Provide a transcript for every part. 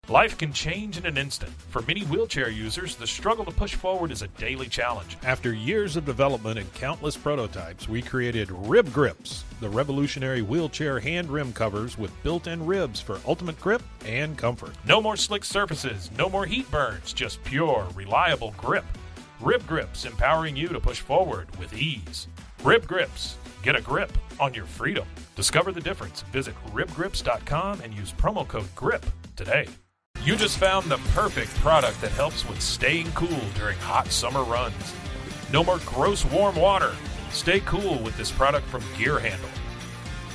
Life can change in an instant. For many wheelchair users, the struggle to push forward is a daily challenge. After years of development and countless prototypes, we created Rib Grips, the revolutionary wheelchair hand rim covers with built-in ribs for ultimate grip and comfort. No more slick surfaces, no more heat burns, just pure, reliable grip. Rib Grips, empowering you to push forward with ease. Rib Grips, get a grip on your freedom. Discover the difference. Visit ribgrips.com and use promo code GRIP today. You just found the perfect product that helps with staying cool during hot summer runs. No more gross warm water. Stay cool with this product from Gear Handle.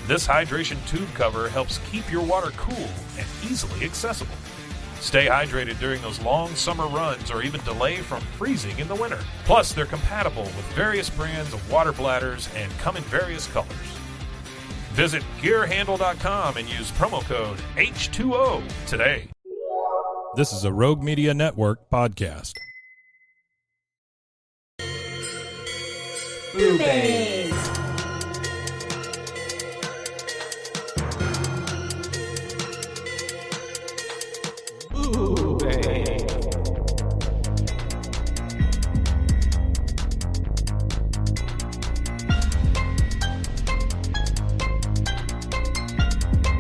This hydration tube cover helps keep your water cool and easily accessible. Stay hydrated during those long summer runs or even delay from freezing in the winter. Plus, they're compatible with various brands of water bladders and come in various colors. Visit gearhandle.com and use promo code H2O today. This is a Rogue Media Network podcast. BooBaes.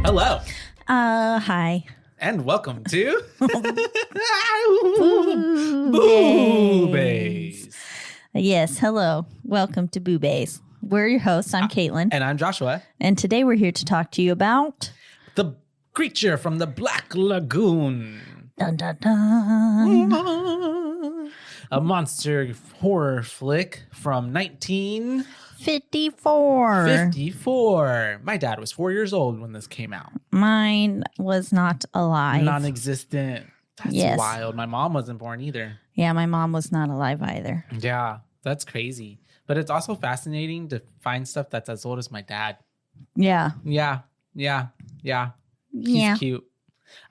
Hello. Hi. And welcome to BooBaes. Yes, hello. Welcome to BooBaes. We're your hosts. I'm Caitlin. And I'm Joshua. And today we're here to talk to you about... The creature from the Black Lagoon. Dun, dun, dun. A monster horror flick from 1954. 1954. My dad was 4 years old when this came out. Mine was not alive. Non-existent. That's Yes. wild. My mom wasn't born either. Yeah, my mom was not alive either. Yeah, that's crazy. But it's also fascinating to find stuff that's as old as my dad. Yeah. Yeah. He's cute.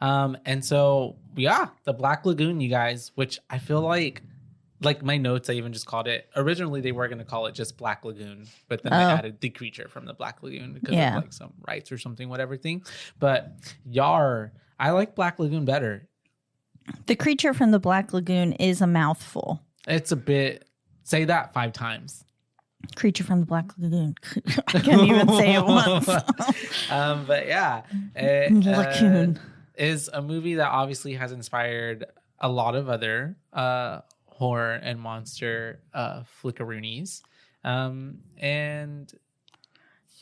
And so, yeah, the Black Lagoon, you guys, which I feel like my notes, I even just called it. Originally, they were going to call it just Black Lagoon, but then I added the creature from the Black Lagoon because of like some rights or something, whatever thing. But I like Black Lagoon better. The creature from the Black Lagoon is a mouthful. It's a bit, say that 5 times. Creature from the Black Lagoon. I can't even say it once. But yeah, Lagoon is a movie that obviously has inspired a lot of other horror and monster flickaroonies. And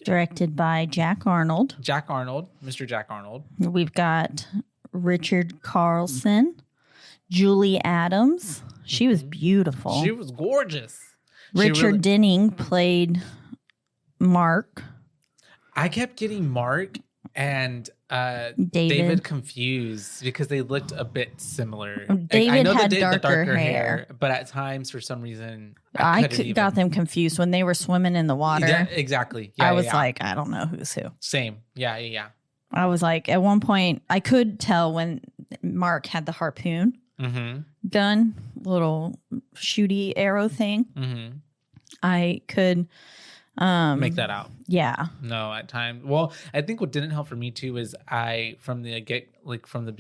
directed by Jack Arnold. Mr. Jack Arnold. We've got Richard Carlson, Julie Adams. She was beautiful. She was gorgeous. Richard Denning played Mark. I kept getting Mark and David confused because they looked a bit similar. David I know had they did the darker hair, but at times for some reason I got them confused when they were swimming in the water. Yeah, exactly. Yeah, I was like, I don't know who's who. Same. Yeah. I was like, at one point, I could tell when Mark had the harpoon gun, little shooty arrow thing. I could make that out. Yeah. No, at times. Well, I think what didn't help for me too is at the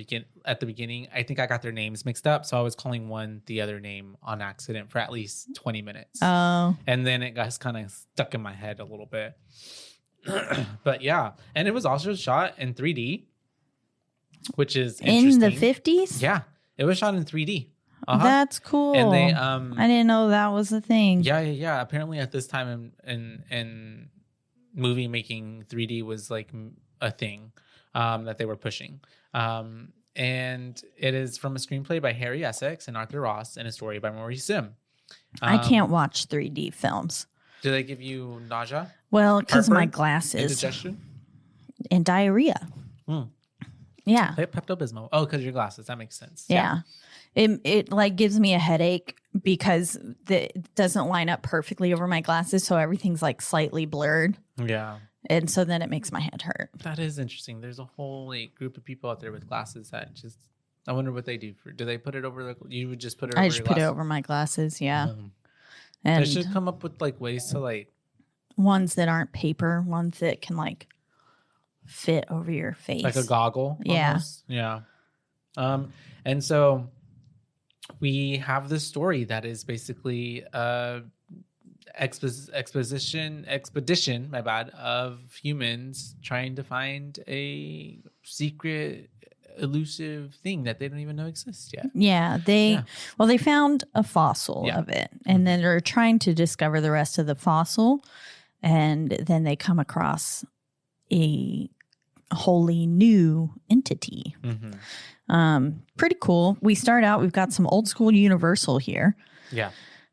beginning, I think I got their names mixed up. So I was calling one the other name on accident for at least 20 minutes. Oh. And then it got kind of stuck in my head a little bit. But yeah. And it was also shot in 3D, which is interesting. In the 50s? Yeah. It was shot in 3D. That's cool. And they I didn't know that was a thing. Yeah. Apparently at this time in movie making, 3D was like a thing that they were pushing. And it is from a screenplay by Harry Essex and Arthur Ross and a story by Maurice Sim. I can't watch 3D films. Do they give you nausea? Well, because my Heartburn? glasses. Indigestion? And diarrhea. Yeah. They have Pepto-Bismol. Oh, because your glasses. That makes sense. Yeah. It like gives me a headache because it doesn't line up perfectly over my glasses. So everything's like slightly blurred. Yeah. And so then it makes my head hurt. That is interesting. There's a whole group of people out there with glasses that just, I wonder what they do. Do they put it over? You would just put it over I your just glasses? put it over my glasses. Yeah. They And should come up with ways to ones that aren't paper, ones that can fit over your face. like a goggle. Yeah. Almost. Yeah. And so we have this story that is basically expedition, my bad, of humans trying to find a secret, elusive thing that they don't even know exists yet. Yeah, they found a fossil of it, and then they're trying to discover the rest of the fossil, and then they come across a wholly new entity. Pretty cool. We start out, we've got some old school Universal here. Yeah.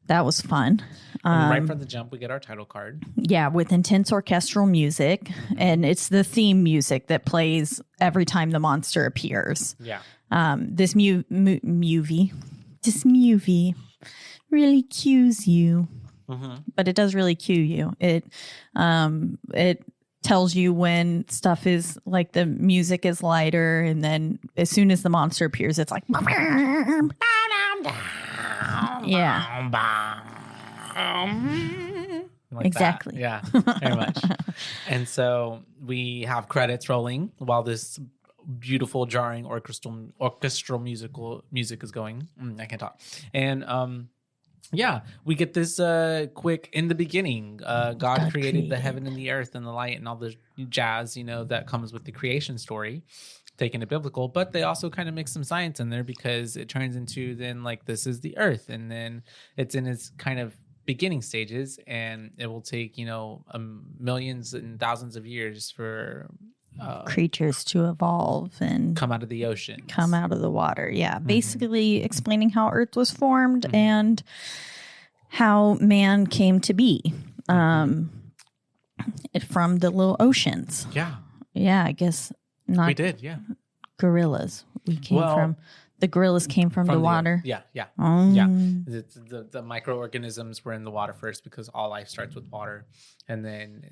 That was fun. And right from the jump, we get our title card. Yeah, with intense orchestral music. And it's the theme music that plays every time the monster appears. Yeah. This movie really cues you. But it does really cue you. It tells you when stuff is like the music is lighter, and then as soon as the monster appears, it's like yeah. Like exactly. That. Yeah, very much. And so we have credits rolling while this beautiful, jarring orchestral music is going. I can't talk. And yeah, we get this quick in the beginning. God created the heaven and the earth and the light and all the jazz, that comes with the creation story, taking it biblical. But they also kind of mix some science in there because it turns into then like this is the earth, and then it's in its kind of beginning stages, and it will take millions and thousands of years for creatures to evolve and come out of the ocean, come out of the water. Yeah, basically explaining how Earth was formed and how man came to be from the little oceans. Yeah, I guess not. We did, yeah. Gorillas. We came from the gorillas came from the water. Yeah. The microorganisms were in the water first because all life starts with water, and then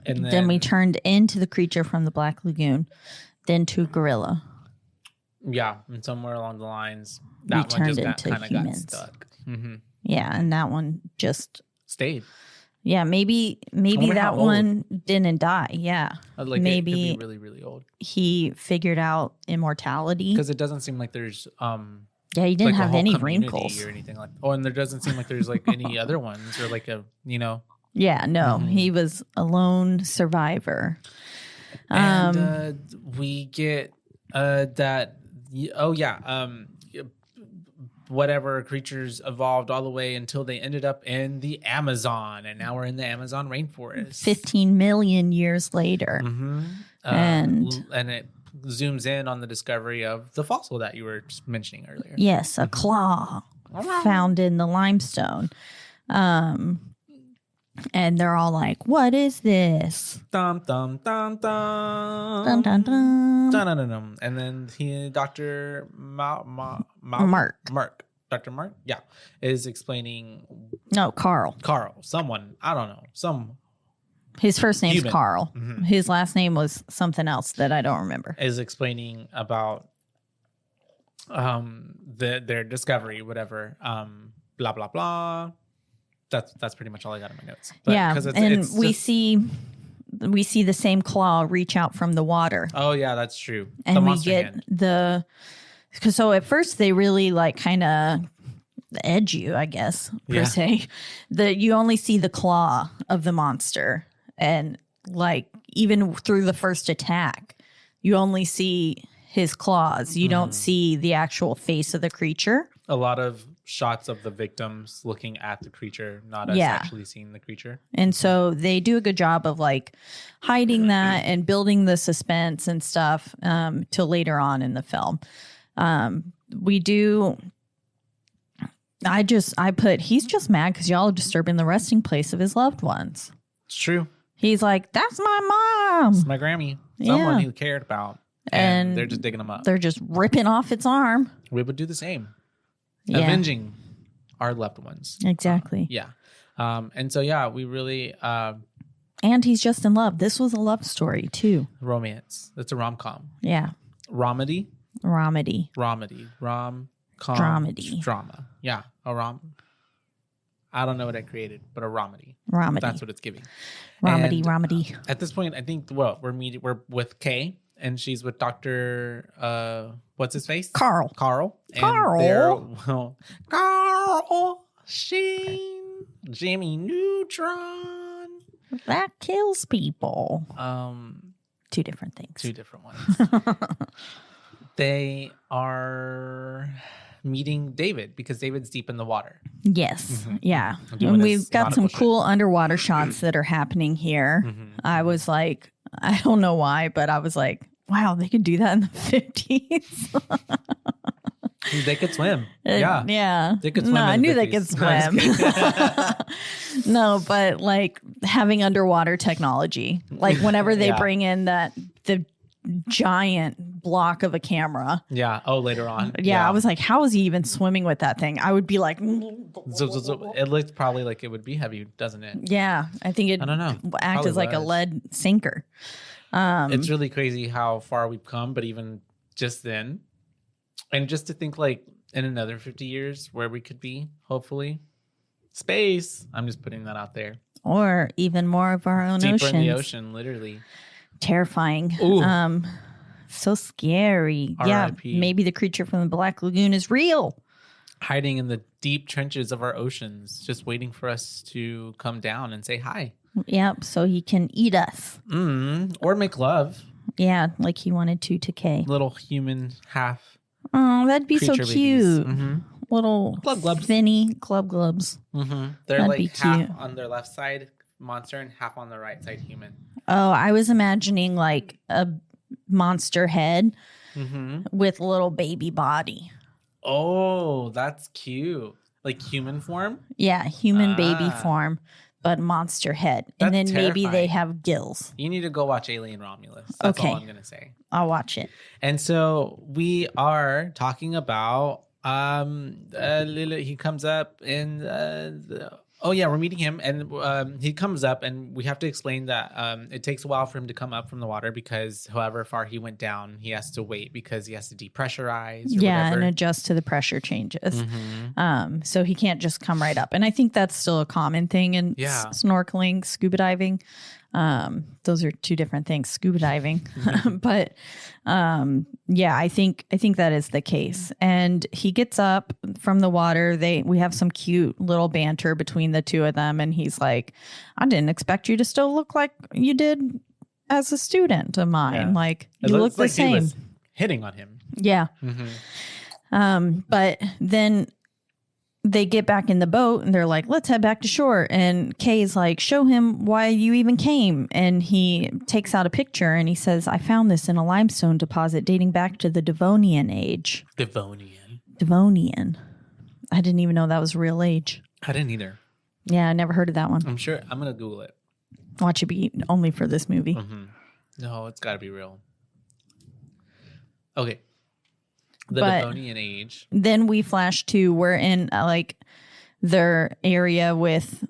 then we turned into the creature from the Black Lagoon, then to gorilla. Yeah, and somewhere along the lines, we that one turned just into humans. Got stuck. Yeah, and that one just stayed. Yeah, maybe that one didn't die. Yeah, maybe it could be really, really old. He figured out immortality because it doesn't seem like there's yeah, he didn't have any wrinkles or anything like. Oh, and there doesn't seem like there's like any other ones or like a Yeah, no, he was a lone survivor. And we get that. Whatever creatures evolved all the way until they ended up in the Amazon, and now we're in the Amazon rainforest. 15 million years later, and it zooms in on the discovery of the fossil that you were mentioning earlier. Yes, a claw found in the limestone. And they're all like, "What is this?" Dum dum dum dum. Dun dun dun. Dun dun dun dun. And then Dr. Mark, yeah, is explaining. No, Carl. Someone, I don't know. His first name's human. Carl. His last name was something else that I don't remember. Is explaining about their discovery, whatever. Blah blah blah. That's pretty much all I got in my notes. But, yeah, we see the same claw reach out from the water. Oh yeah, that's true. And we get so at first they really like kind of edge you, I guess, per se. You only see the claw of the monster, and like even through the first attack, you only see his claws. You don't see the actual face of the creature. A lot of shots of the victims looking at the creature, not us actually seeing the creature. And so they do a good job of like hiding that and building the suspense and stuff till later on in the film. He's just mad because y'all are disturbing the resting place of his loved ones. It's true. He's like, that's my mom. It's my Grammy. Someone he cared about. And they're just digging him up. They're just ripping off its arm. We would do the same. Avenging our loved ones. Exactly. And so, we really... and he's just in love. This was a love story, too. Romance. It's a rom-com. Yeah. Romedy. Dramedy. Drama. Yeah. I don't know what I created, but a romedy. That's what it's giving. Romedy. At this point, I think, we're with Kay, and she's with Dr. What's his face? Carl. And Carl. Shane. Jimmy Neutron. That kills people. Two different things. Two different ones. They are meeting David because David's deep in the water. Yes. Yeah. And we've got some cool underwater shots that are happening here. I was like, I don't know why, but I was like, wow, they could do that in the 50s. They could swim. Yeah. Yeah. They could swim. No, I knew they could swim. No, but like having underwater technology, like whenever they bring in the giant block of a camera. Yeah. Oh, later on. Yeah. I was like, how is he even swimming with that thing? I would be like, it looks probably like it would be heavy, doesn't it? Yeah. I think I don't know. Act Probably as like a lead sinker. It's really crazy how far we've come, but even just then, and just to think like in another 50 years where we could be, hopefully, space. I'm just putting that out there. Or even more of our own Deeper oceans. in the ocean, literally. Terrifying. Ooh. So scary. R.I.P. Yeah, maybe the creature from the Black Lagoon is real. Hiding in the deep trenches of our oceans, just waiting for us to come down and say hi. Yep, so he can eat us. Or make love. Yeah, like he wanted to Kay. Little human half. Oh, that'd be so creature cute. babies. Little Glub glubs. finny club glubs. They're That'd like be half cute. on their left side monster and half on the right side human. Oh, I was imagining like a monster head with a little baby body. Oh, that's cute. Like human form? Yeah, human baby form, but monster head. And then That's maybe they terrifying. have gills. You need to go watch Alien Romulus. That's Okay. all I'm going to say. I'll watch it. And so we are talking about he comes up and we're meeting him, and he comes up, and we have to explain that it takes a while for him to come up from the water because however far he went down, he has to wait because he has to depressurize or whatever. And adjust to the pressure changes. So he can't just come right up. And I think that's still a common thing in snorkeling, scuba diving. Those are two different things, scuba diving. But I think that is the case. And he gets up from the water. We have some cute little banter between the two of them. And he's like, I didn't expect you to still look like you did as a student of mine. Yeah. Like It you looks look the like same. He was hitting on him. Yeah. But then they get back in the boat and they're like, let's head back to shore. And Kay's like, show him why you even came. And he takes out a picture and he says, I found this in a limestone deposit dating back to the Devonian age. Devonian. I didn't even know that was a real age. I didn't either. Yeah, I never heard of that one. I'm sure. I'm going to Google it. Watch it be only for this movie. No, it's got to be real. Okay. The But Devonian age. then we flash to we're in like their area with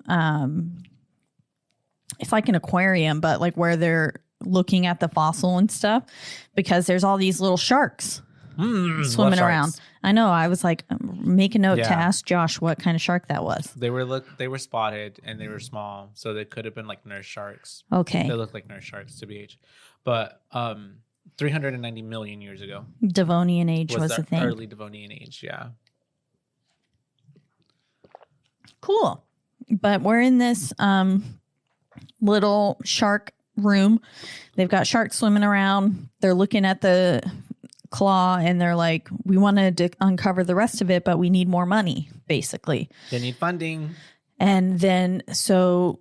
it's like an aquarium, but like where they're looking at the fossil and stuff because there's all these little sharks swimming around. I know. I was like, make a note to ask Josh what kind of shark that was. They were spotted and they were small, so they could have been like nurse sharks. Okay. They look like nurse sharks to BH. But 390 million years ago. Devonian age was the thing. Early Devonian age, yeah. Cool. But we're in this little shark room. They've got sharks swimming around. They're looking at the claw and they're like, we wanted to uncover the rest of it, but we need more money, basically. They need funding. And then so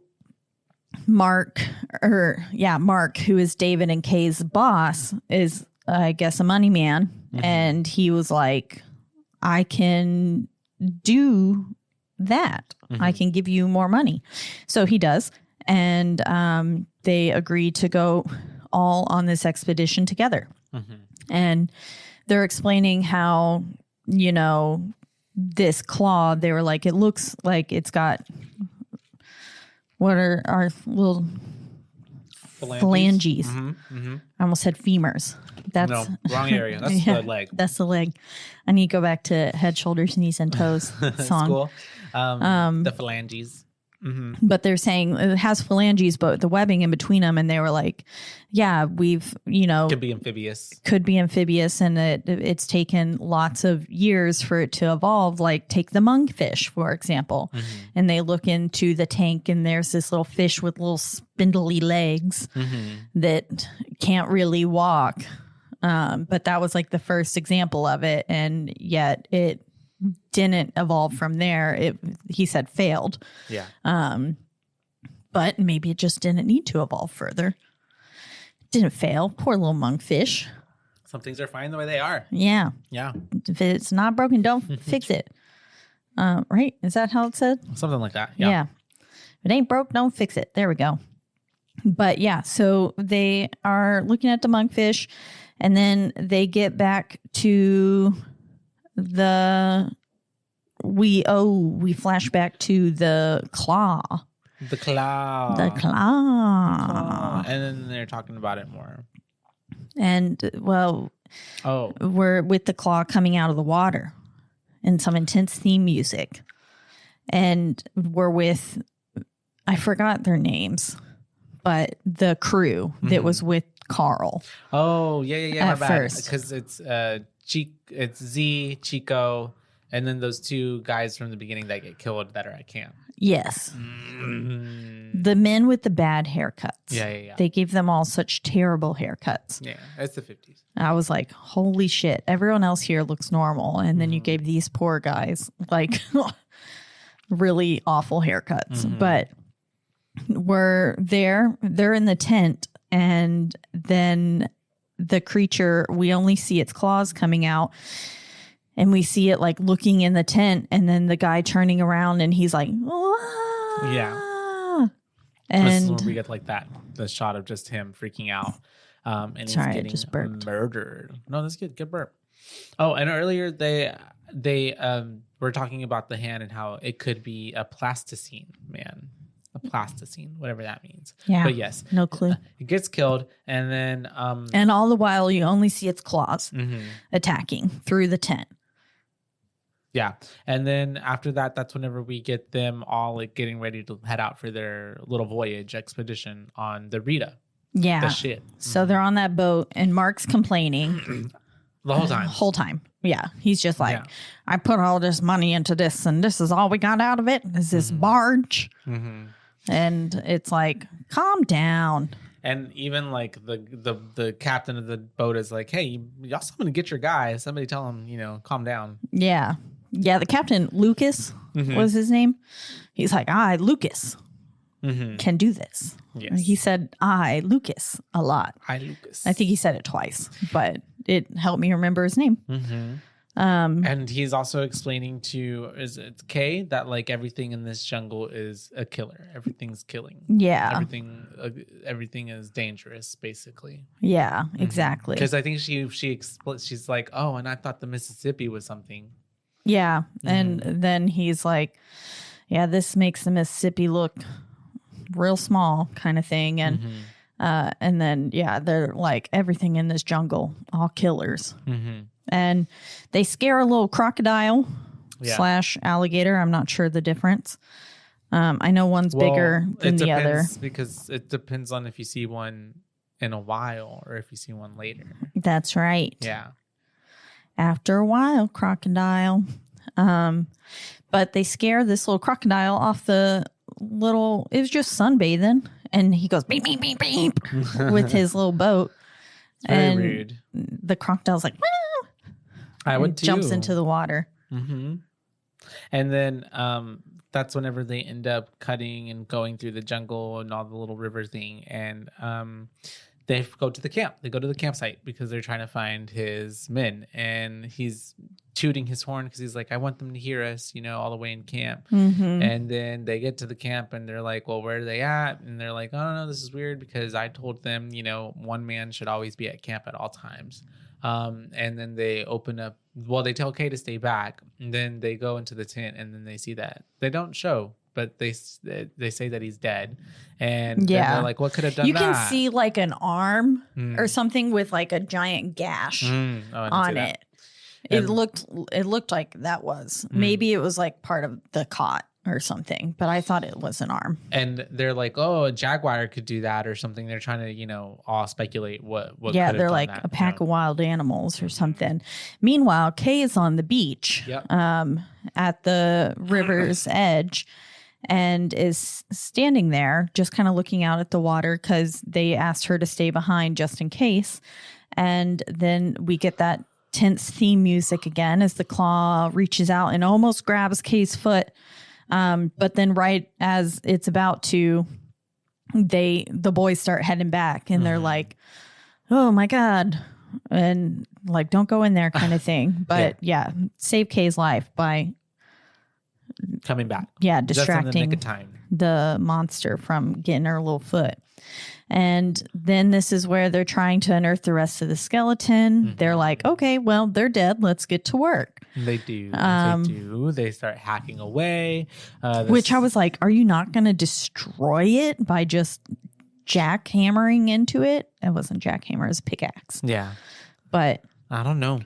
Mark, who is David and Kay's boss, is I guess a money man. And he was like, I can do that. I can give you more money. So he does. And they agree to go all on this expedition together. And they're explaining how, this claw, they were like, it looks like it's got, what are our little phalanges? I almost said femurs. No, wrong area. That's the leg. That's the leg. I need to go back to head, shoulders, knees, and toes song. Cool. The phalanges. But they're saying it has phalanges, but the webbing in between them. And they were like, yeah, we've, Could be amphibious. And it's taken lots of years for it to evolve. Like take the monkfish, for example. And they look into the tank and there's this little fish with little spindly legs that can't really walk. But that was like the first example of it. And yet it didn't evolve from there. He said failed. Yeah. But maybe it just didn't need to evolve further. Didn't fail. Poor little monkfish. Some things are fine the way they are. Yeah. Yeah. If it's not broken, don't fix it. Right? Is that how it said? Something like that. Yeah. If it ain't broke, don't fix it. There we go. But yeah, so they are looking at the monkfish and then they get back to we flash back to the claw. The claw. And then they're talking about it more. And we're with the claw coming out of the water and some intense theme music. And we're with, I forgot their names, but the crew that was with Carl. Oh, yeah. At first. Because it's Z, Chico, and then those two guys from the beginning that get killed that are at camp. Yes. The men with the bad haircuts. Yeah. They gave them all such terrible haircuts. Yeah, it's the 50s. I was like, holy shit. Everyone else here looks normal. And then you gave these poor guys like really awful haircuts. But they're in the tent. And then the creature, we only see its claws coming out. And we see it like looking in the tent and then the guy turning around and he's like, Wah! Yeah. And this is when we get like the shot of just him freaking out. And he's getting just burped. murdered. No, that's good. Good burp. Oh, and earlier they were talking about the hand and how it could be a plasticine man. A plasticine, whatever that means. Yeah. But yes. No clue. It gets killed and then and all the while you only see its claws attacking through the tent. Yeah. And then after that, that's whenever we get them all like getting ready to head out for their little voyage expedition on the Rita. Yeah. The shit. So they're on that boat and Mark's complaining. The whole time. Yeah. He's just like, I put all this money into this and this is all we got out of it is this barge. And it's like, calm down. And even like the captain of the boat is like, hey, y'all someone to get your guy. Somebody tell him, calm down. Yeah. Yeah, the captain, Lucas, was his name. He's like, Lucas, can do this. Yes. He said, Lucas, a lot. Lucas. I think he said it twice, but it helped me remember his name. And he's also explaining to, is it Kay, that like everything in this jungle is a killer. Everything's killing. Yeah. Everything is dangerous, basically. Yeah, exactly. Because I think she's like, oh, and I thought the Mississippi was something. Yeah. And then he's like, yeah, this makes the Mississippi look real small kind of thing. And then, they're like everything in this jungle, all killers. And they scare a little crocodile / alligator. I'm not sure the difference. I know one's bigger than the other. Because it depends on if you see one in a while or if you see one later. That's right. Yeah. After a while, crocodile. But they scare this little crocodile off it was just sunbathing. And he goes beep, beep, beep, beep with his little boat. It's very rude. The crocodile's like, I would too. Jumps into the water. And then that's whenever they end up cutting and going through the jungle and all the little river thing. And they go to the camp. They go to the campsite because they're trying to find his men. And he's tooting his horn because he's like, I want them to hear us, all the way in camp. And then they get to the camp and they're like, well, where are they at? And they're like, oh, no, this is weird because I told them, one man should always be at camp at all times. And then they open up, they tell Kay to stay back. And then they go into the tent and then they see that. They don't show, but they say that he's dead. And they're like, what could have done that? You can see like an arm or something with like a giant gash on it. It looked like that was. Maybe it was like part of the cot or something, but I thought it was an arm. And they're like, oh, a jaguar could do that or something. They're trying to, all speculate what Yeah, could have they're done like that, a pack of wild animals or something. Meanwhile, Kay is on the beach at the river's edge and is standing there just kind of looking out at the water because they asked her to stay behind just in case. And then we get that tense theme music again as the claw reaches out and almost grabs Kay's foot. But then right as it's about to, the boys start heading back and they're like, oh my God. And like, don't go in there kind of thing. But yeah save Kay's life by coming back. Yeah. Just in the Distracting nick of time. the monster from getting her little foot. And then this is where they're trying to unearth the rest of the skeleton. They're like, okay, well, they're dead. Let's get to work. They do. They start hacking away. Which I was like, are you not going to destroy it by just jackhammering into it? It wasn't jackhammer, it was a pickaxe. Yeah. But I don't know.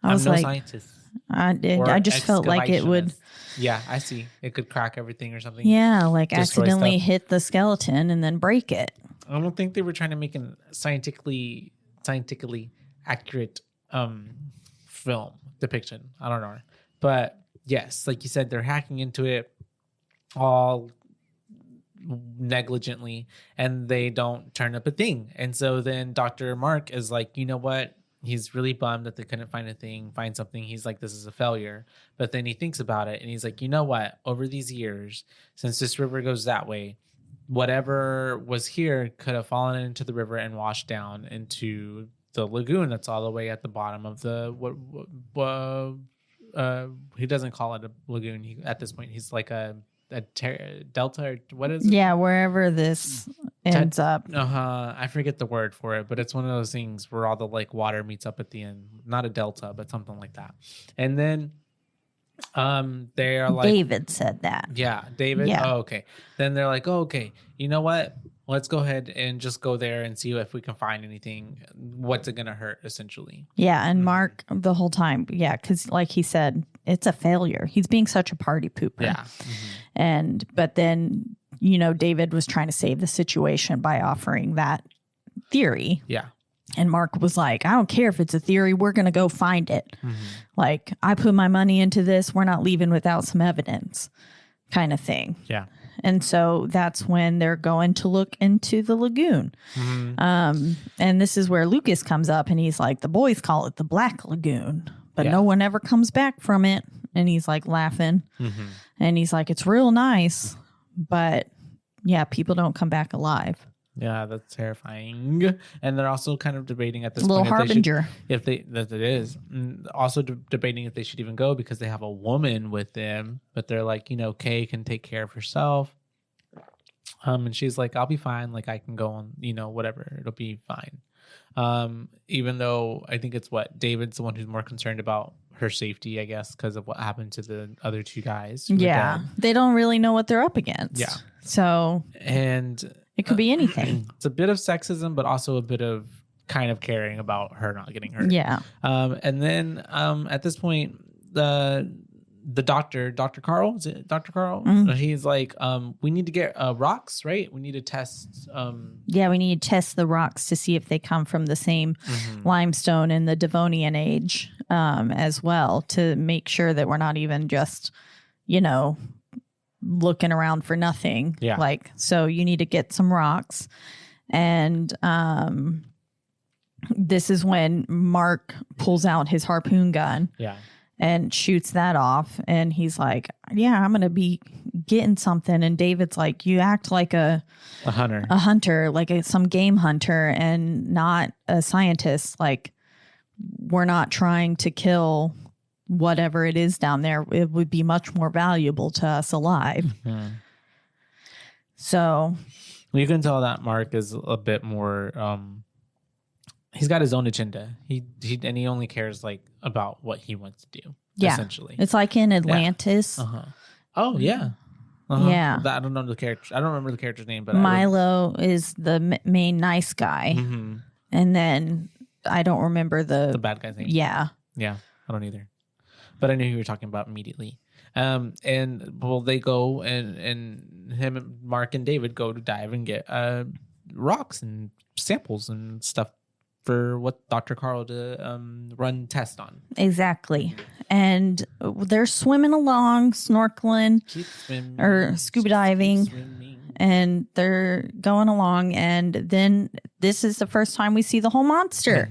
I was I'm no like, scientist. I just felt like it would. Yeah, I see. It could crack everything or something. Yeah, like Destroy accidentally stuff. hit the skeleton and then break it. I don't think they were trying to make a scientifically accurate film depiction. I don't know. But yes, like you said, they're hacking into it all negligently and they don't turn up a thing. And so then Dr. Mark is like, you know what? He's really bummed that they couldn't find something. He's like, this is a failure. But then he thinks about it and he's like, you know what? Over these years, since this river goes that way, whatever was here could have fallen into the river and washed down into the lagoon that's all the way at the bottom of the he doesn't call it a lagoon. At this point, he's like a delta or what is it? Yeah, wherever this ends up. I forget the word for it, but it's one of those things where all the like water meets up at the end. Not a delta, but something like that. And then they are like, David said that. Yeah, David. Yeah. Oh, okay. Then they're like, oh, okay. You know what? Let's go ahead and just go there and see if we can find anything. What's it gonna hurt, essentially? Yeah, and Mark the whole time, because like he said, it's a failure. He's being such a party pooper. Yeah. But then David was trying to save the situation by offering that theory. Yeah. And Mark was like, I don't care if it's a theory. We're going to go find it. Like, I put my money into this. We're not leaving without some evidence kind of thing. Yeah. And so that's when they're going to look into the lagoon. And this is where Lucas comes up and he's like, the boys call it the Black Lagoon, but no one ever comes back from it. And he's like laughing. And he's like, it's real nice. But yeah, people don't come back alive. Yeah, that's terrifying. And they're also kind of debating at this Little point harbinger. That it is. Also debating if they should even go because they have a woman with them. But they're like, Kay can take care of herself. And she's like, I'll be fine. Like, I can go on, whatever. It'll be fine. Even though I think it's David's the one who's more concerned about her safety, I guess, because of what happened to the other two guys. Yeah. They don't really know what they're up against. Yeah. So. And it could be anything. It's a bit of sexism, but also a bit of kind of caring about her not getting hurt. Yeah. And then at this point, the Dr. Carl, is it Dr. Carl? He's like, we need to get rocks, right? We need to test. Yeah, we need to test the rocks to see if they come from the same limestone in the Devonian age as well, to make sure that we're not even just, looking around for nothing. Yeah. So you need to get some rocks. And this is when Mark pulls out his harpoon gun. Yeah. And shoots that off. And he's like, yeah, I'm going to be getting something. And David's like, you act like a hunter, like some game hunter and not a scientist. Like, we're not trying to kill whatever it is down there. It would be much more valuable to us alive. So you can tell that Mark is a bit more, he's got his own agenda. He only cares about what he wants to do. Yeah. Essentially. It's like in Atlantis. Yeah. Oh yeah. Yeah. I don't know the character. I don't remember the character's name, but Milo is the main nice guy. And then I don't remember the bad guy's name. Yeah. Yeah. I don't either. But I knew who you were talking about immediately. And well, they go and him and Mark and David go to dive and get rocks and samples and stuff for what Dr. Carl to run tests on. Exactly. And they're swimming along, snorkeling or scuba diving. And they're going along. And then this is the first time we see the whole monster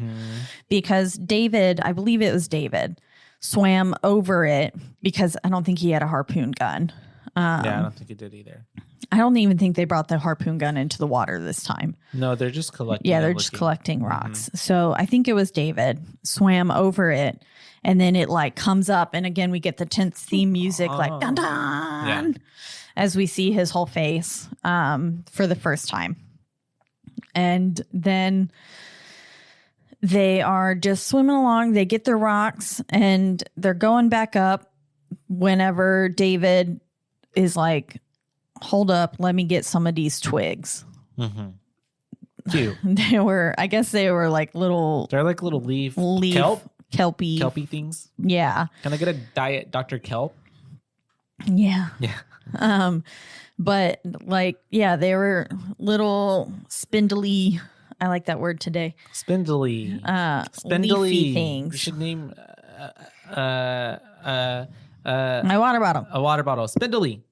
because David, I believe it was David, swam over it because I don't think he had a harpoon gun. Yeah, I don't think he did either. I don't even think they brought the harpoon gun into the water this time. No, they're just collecting. Yeah, they're just collecting rocks. So I think it was David swam over it, and then it like comes up, and again we get the tense theme music, like dun dun, as we see his whole face for the first time, and then they are just swimming along. They get their rocks, and they're going back up. Whenever David is like, hold up, let me get some of these twigs. Cute. They were like little. They're like little leaf kelpy things. Yeah. Can I get a diet Dr. Kelp? Yeah. Yeah. But like, yeah, they were little spindly. I like that word today. Spindly. Leafy things. You should name my water bottle. A water bottle. Spindly.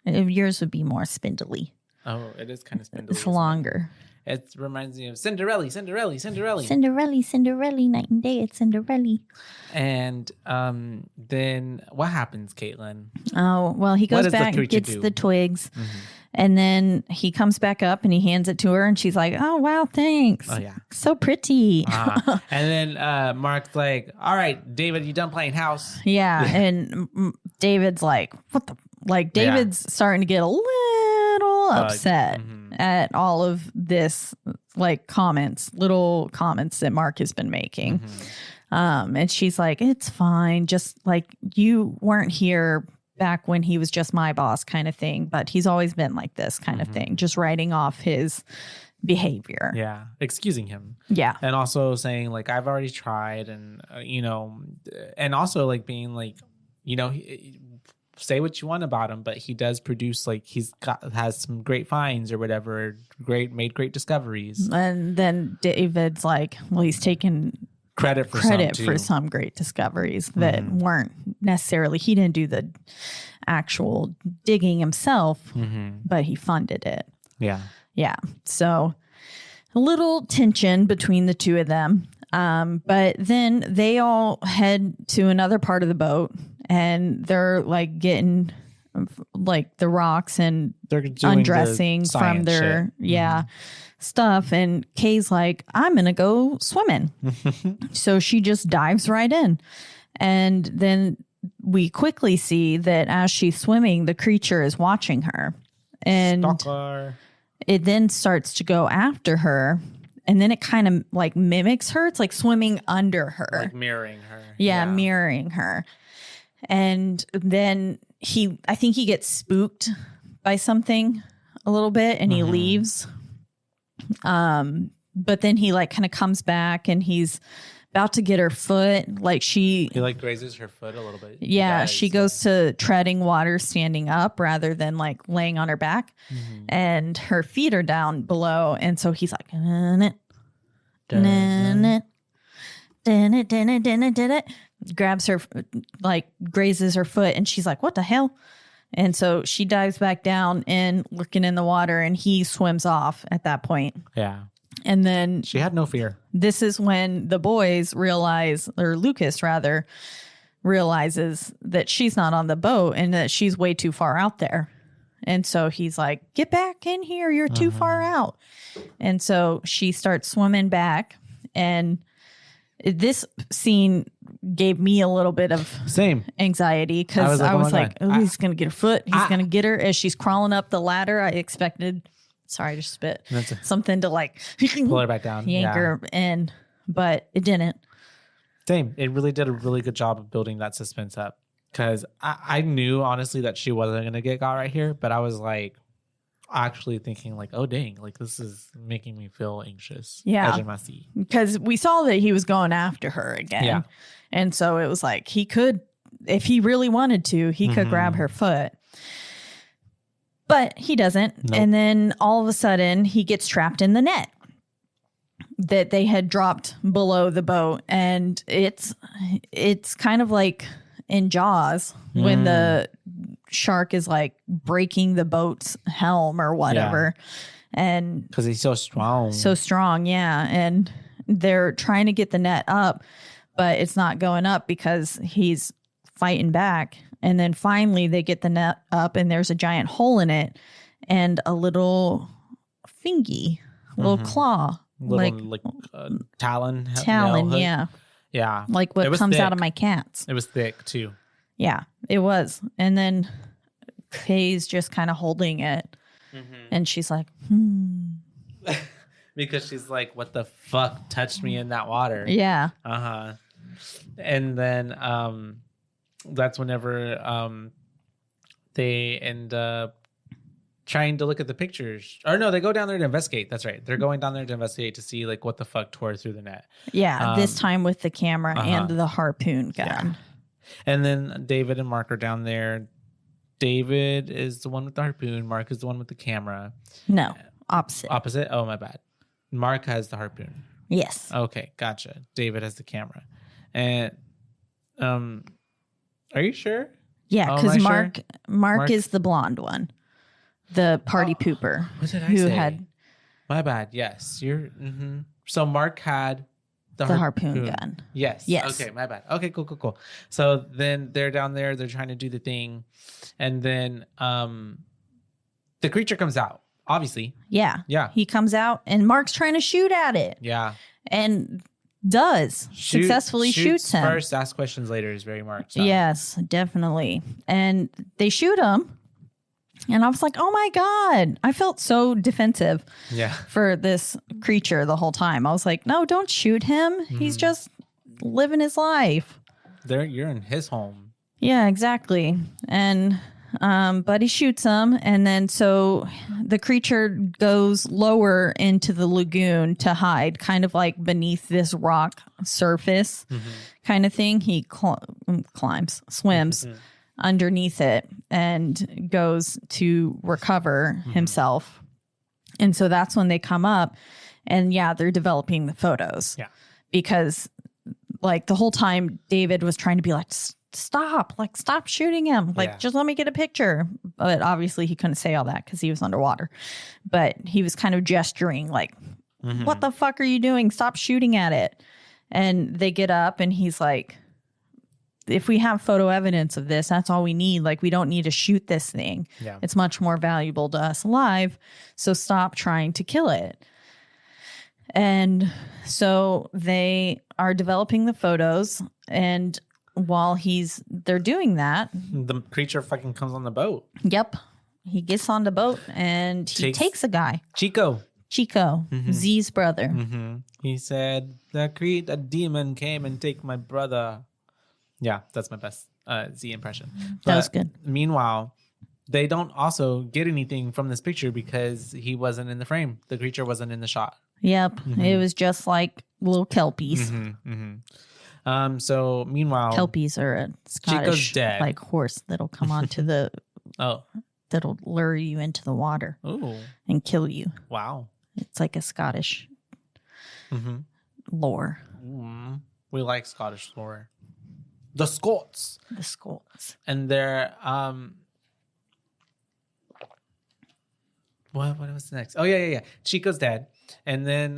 Yours would be more spindly. Oh, it is kind of spindly. It's longer. It reminds me of Cinderella. Cinderella, night and day. It's Cinderella. And then what happens, Caitlin? Oh, well, he goes back and gets the twigs. And then he comes back up and he hands it to her. And she's like, oh, wow, thanks. Oh, yeah. So pretty. And then Mark's like, all right, David, you done playing house? Yeah. And David's like, what the? Like, David's starting to get a little upset at all of this, like, little comments that Mark has been making. And she's like, it's fine. Just like, you weren't here back when he was just my boss kind of thing. But he's always been like this kind of thing, just writing off his behavior. Yeah. Excusing him. Yeah. And also saying, like, I've already tried. And, and also, like, being like, say what you want about him, but he does produce, like, has some great finds or whatever, made great discoveries. And then David's like, well, he's taken credit for some great discoveries that weren't necessarily, he didn't do the actual digging himself, but he funded it. Yeah. So a little tension between the two of them. But then they all head to another part of the boat. And they're like getting like the rocks and they're undressing from their stuff. And Kay's like, I'm going to go swimming. So she just dives right in. And then we quickly see that as she's swimming, the creature is watching her. And Stalker. It then starts to go after her. And then it kind of like mimics her. It's like swimming under her. Like mirroring her. Yeah, mirroring her. And then I think he gets spooked by something a little bit and he leaves. But then he like kind of comes back and he's about to get her foot. Like he like grazes her foot a little bit. Yeah. She goes to treading water standing up rather than like laying on her back. And her feet are down below. And so he's like, grabs her, like grazes her foot, and she's like, what the hell? And so she dives back down and looking in the water, and he swims off at that point. Yeah. And then she had no fear. This is when the boys realize, or Lucas rather, realizes that she's not on the boat and that she's way too far out there. And so he's like, get back in here. You're too far out. And so she starts swimming back, and this scene gave me a little bit of anxiety because I was like, oh, he's going to get her foot. He's going to get her as she's crawling up the ladder. I expected, sorry to spit, something to like pull her back down, yank her in, but it didn't. Same. It really did a really good job of building that suspense up because I knew honestly that she wasn't going to get got right here, but I was like, actually thinking like, oh dang, like this is making me feel anxious. Yeah, because we saw that he was going after her again. And so it was like he could if he really wanted to, he could grab her foot. But he doesn't. Nope. And then all of a sudden, he gets trapped in the net that they had dropped below the boat. And it's kind of like in Jaws when the shark is like breaking the boat's helm or whatever. And because he's so strong. Yeah. And they're trying to get the net up, but it's not going up because he's fighting back. And then finally they get the net up and there's a giant hole in it and a little fingy, little claw, like talon. Yeah. Yeah. Like what comes out of my cats. It was thick too. Yeah, it was. And then Kay's just kind of holding it. And she's like, Because she's like, what the fuck touched me in that water? Yeah. And then that's whenever they end up trying to look at the pictures. Or no, they go down there to investigate. That's right. They're going down there to investigate to see like what the fuck tore through the net. Yeah, this time with the camera and the harpoon gun. Yeah. And then David and Mark are down there. David is the one with the harpoon. Mark is the one with the camera. No, opposite. Opposite? Oh, my bad. Mark has the harpoon. Yes. Okay, gotcha. David has the camera. And are you sure? Yeah, because Mark is the blonde one. The party pooper. What did I say? My bad. Yes. You're So Mark had the harpoon gun. Yes. Okay, my bad. Okay, cool. So then they're down there, they're trying to do the thing, and then the creature comes out, obviously. Yeah. Yeah. He comes out and Mark's trying to shoot at it. Yeah. And successfully shoots him. First, ask questions later is very Mark. So. Yes, definitely. And they shoot him. And I was like, oh my God. I felt so defensive for this creature the whole time. I was like, no, don't shoot him. He's just living his life. You're in his home. Yeah, exactly. And but he shoots him. And then so the creature goes lower into the lagoon to hide, kind of like beneath this rock surface kind of thing. He swims underneath it and goes to recover himself. And so that's when they come up and they're developing the photos. Yeah. Because like the whole time David was trying to be like, stop shooting him. Just let me get a picture. But obviously he couldn't say all that because he was underwater. But he was kind of gesturing like, what the fuck are you doing? Stop shooting at it. And they get up and he's like, if we have photo evidence of this, that's all we need. Like, we don't need to shoot this thing. Yeah. It's much more valuable to us alive. So stop trying to kill it. And so they are developing the photos. And while they're doing that, the creature fucking comes on the boat. Yep. He gets on the boat and he takes a guy. Chico, Z's brother. He said, a demon came and take my brother. Yeah, that's my best Z impression. That was good. Meanwhile, they don't also get anything from this picture because he wasn't in the frame. The creature wasn't in the shot. Yep. It was just like little kelpies. So meanwhile, kelpies are a Scottish like horse that'll come onto the that'll lure you into the water and kill you. Wow. It's like a Scottish lore. We like Scottish lore. The Scots. And they're what was the next? Oh yeah. Chico's dead. And then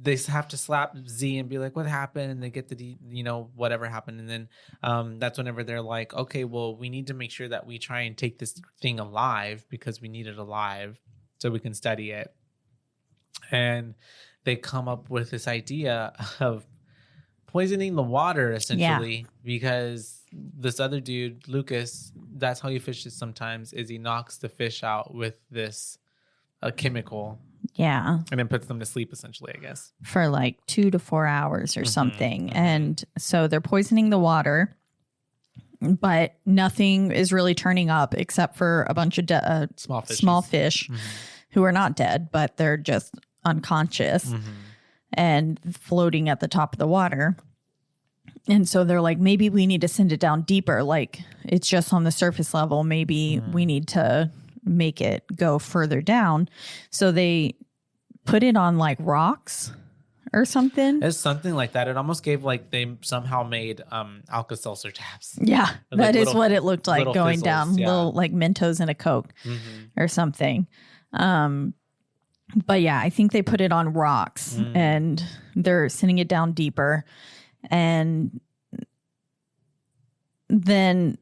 they have to slap Z and be like, what happened? And they get the whatever happened. And then that's whenever they're like, okay, well, we need to make sure that we try and take this thing alive because we need it alive so we can study it. And they come up with this idea of poisoning the water, essentially, because this other dude, Lucas, that's how he fishes sometimes, is he knocks the fish out with this chemical. Yeah. And then puts them to sleep, essentially, I guess. For like 2 to 4 hours or something. And so they're poisoning the water, but nothing is really turning up except for a bunch of small fish who are not dead, but they're just unconscious and floating at the top of the water. And so they're like, maybe we need to send it down deeper. Like it's just on the surface level. Maybe we need to make it go further down. So they put it on like rocks or something. It's something like that. It almost gave like they somehow made Alka-Seltzer tabs. Yeah, Like that is little- what it looked like little going fizzles, down. yeah. Little like Mentos in a Coke or something. But yeah, I think they put it on rocks and they're sending it down deeper. And then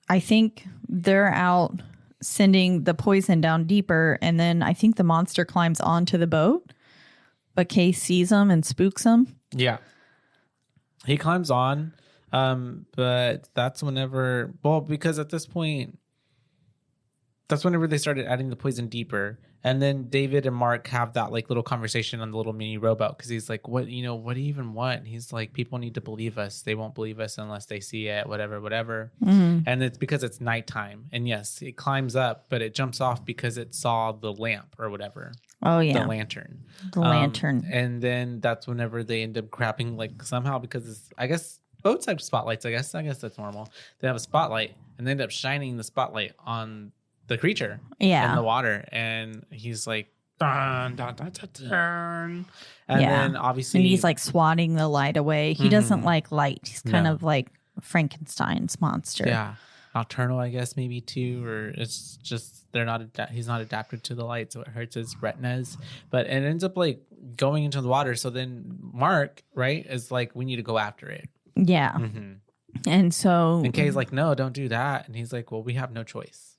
I think they're out sending the poison down deeper, and then I think the monster climbs onto the boat, but Kay sees him and spooks him. Yeah. He climbs on, but that's whenever, well, because at this point, that's whenever they started adding the poison deeper. And then David and Mark have that like little conversation on the little mini rowboat because he's like, what do you even want? He's like, people need to believe us. They won't believe us unless they see it, whatever. And it's because it's nighttime. And yes, it climbs up, but it jumps off because it saw the lamp or whatever. Oh, yeah. The lantern. The lantern. And then that's whenever they end up grabbing like somehow because it's, I guess, boats have spotlights. I guess that's normal. They have a spotlight and they end up shining the spotlight on the creature in the water, and he's like dun, dun, dun, dun, dun. And then obviously and he's like swatting the light away. He doesn't like light. He's kind of like Frankenstein's monster. Yeah, nocturnal, I guess maybe too, or it's just he's not adapted to the light, so it hurts his retinas. But it ends up like going into the water. So then Mark, right, is like, we need to go after it. Yeah. And so and Kay's like, no, don't do that. And he's like, well, we have no choice.